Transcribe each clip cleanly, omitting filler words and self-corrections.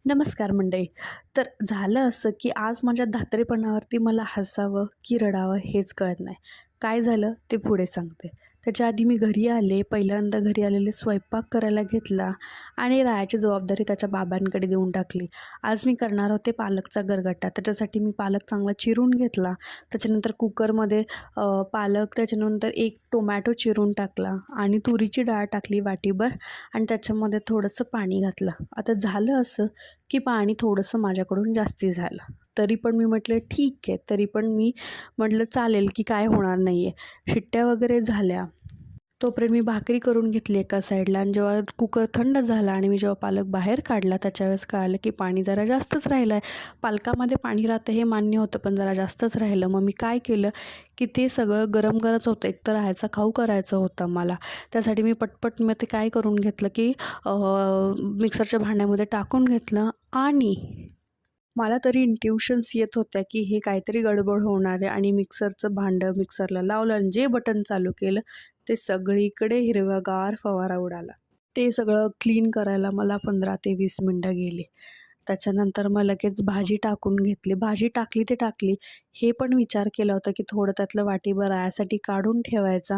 नमस्कार मंडळी. तर झालं असं, की आज माझ्या धात्रेपणावरती मला हसावं की रडावं हेच कळत नाही. काय झालं ते पुढे सांगते. त्याच्या आधी मी घरी आले. पहिल्यांदा घरी आलेले स्वयंपाक करायला घेतला आणि राहायची जबाबदारी त्याच्या बाबांकडे देऊन टाकली. आज मी करणार होते पालकचा गरगट्टा. त्याच्यासाठी मी पालक चांगला चिरून घेतला. त्याच्यानंतर कुकरमध्ये पालक, त्याच्यानंतर एक टोमॅटो चिरून टाकला आणि तुरीची डाळ टाकली वाटीभर आणि त्याच्यामध्ये थोडंसं पाणी घातलं. आता झालं असं की पाणी थोडंसं माझ्याकडून जास्ती झालं. तरी पण मी म्हटलं ठीक आहे. तरी पण मी म्हटलं चालेल की काय होणार नाही आहे. शिट्ट्या वगैरे झाल्या. तोपर्यंत मी भाकरी करून घेतली एका साईडला आणि जेव्हा कुकर थंड झाला आणि मी जेव्हा पालक बाहेर काढला त्याच्यावेळेस कळालं की पाणी जरा जास्तच राहिलं आहे. पालकामध्ये पाणी राहतं हे मान्य होतं, पण जरा जास्तच राहिलं. मग मी काय केलं की ते सगळं गरम करायचं होतं. एक तर राहायचा खाऊ करायचं होतं मला. त्यासाठी मी पटपट मग ते काय करून घेतलं की मिक्सरच्या भांड्यामध्ये टाकून घेतलं आणि मला तरी इंट्युशन्स येत होत्या की हे काहीतरी गडबड होणार आहे आणि मिक्सरचं भांडं मिक्सरला लावलं आणि जे बटन चालू केलं ते सगळीकडे हिरवागार फवारा उडाला. ते सगळं क्लीन करायला मला 15 ते 20 मिनटं गेली. त्याच्यानंतर मग लगेच भाजी टाकून घेतली. भाजी टाकली ते टाकली. हे पण विचार केला होता की थोडं त्यातलं वाटीभर रायासाठी काढून ठेवायचा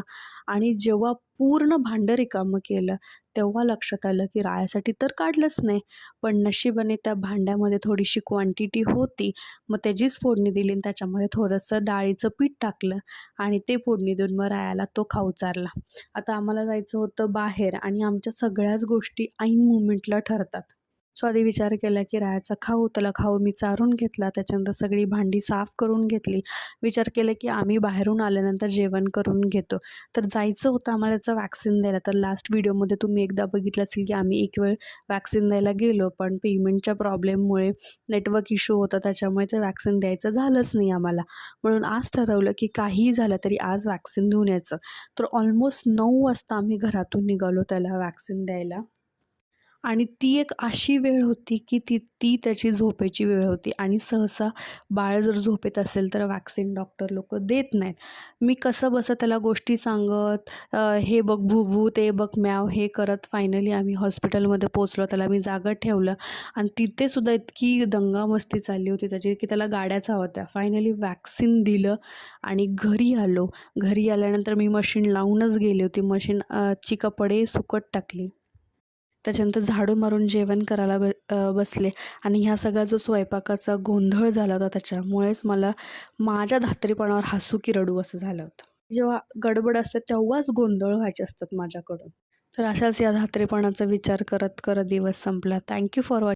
आणि जेव्हा पूर्ण भांडं रिकामं केलं, तेव्हा लक्षात आलं की रायासाठी तर काढलंच नाही. पण नशिबाने त्या भांड्यामध्ये थोडीशी क्वांटिटी होती. मग त्याचीच फोडणी दिली आणि त्याच्यामध्ये थोडंसं डाळीचं पीठ टाकलं आणि ते फोडणी देऊन मग रायाला तो खाऊ चारला. आता आम्हाला जायचं होतं बाहेर आणि आमच्या सगळ्याच गोष्टी ऐन मोमेंटला ठरतात. सो आधी विचार केला की रायाचा खाऊ, त्याला खाऊ मी चारून घेतला. त्याच्यानंतर सगळी भांडी साफ करून घेतली. विचार केला की आम्ही बाहेरून आल्यानंतर जेवण करून घेतो. तर जायचं होतं आम्हाला त्याचं वॅक्सिन द्यायला. तर लास्ट व्हिडिओमध्ये तुम्ही एकदा बघितलं असेल की आम्ही एक वेळ वॅक्सिन द्यायला गेलो, पण पेमेंटच्या प्रॉब्लेममुळे नेटवर्क इश्यू होता, त्याच्यामुळे ते वॅक्सिन द्यायचं झालंच नाही आम्हाला. म्हणून आज ठरवलं की काहीही झालं तरी आज वॅक्सिन देऊन यायचं. तर ऑलमोस्ट 9 वाजता आम्ही घरातून निघालो त्याला वॅक्सिन द्यायला. आणि ती एक अशी वेळ होती की ती ती त्याची झोपेची वेळ होती आणि सहसा बाळ जर झोपेत असेल तर वॅक्सिन डॉक्टर लोकं देत नाहीत. मी कसंबसं त्याला गोष्टी सांगत हे बघ भूभू, ते बघ म्याव हे करत फायनली आम्ही हॉस्पिटलमध्ये पोचलो. त्याला मी जागं ठेवलं आणि तिथेसुद्धा इतकी दंगामस्ती चालली होती त्याची की त्याला गाड्याच हव्या होत्या. फायनली वॅक्सिन दिलं आणि घरी आलो. घरी आल्यानंतर मी मशीन लावूनच गेली होती. मशीन ची कपडे सुकत टाकली. त्याच्यानंतर झाडू मारून जेवण करायला बसले आणि ह्या सगळा जो स्वयंपाकाचा गोंधळ झाला होता त्याच्यामुळेच मला माझ्या धात्रीपणावर हसू की रडू असं झालं होतं. जेव्हा गडबड असते तेव्हाच गोंधळ व्हायचे असतात माझ्याकडून. तर अशाच या धात्रीपणाचा विचार करत करत दिवस संपला. Thank you for watching.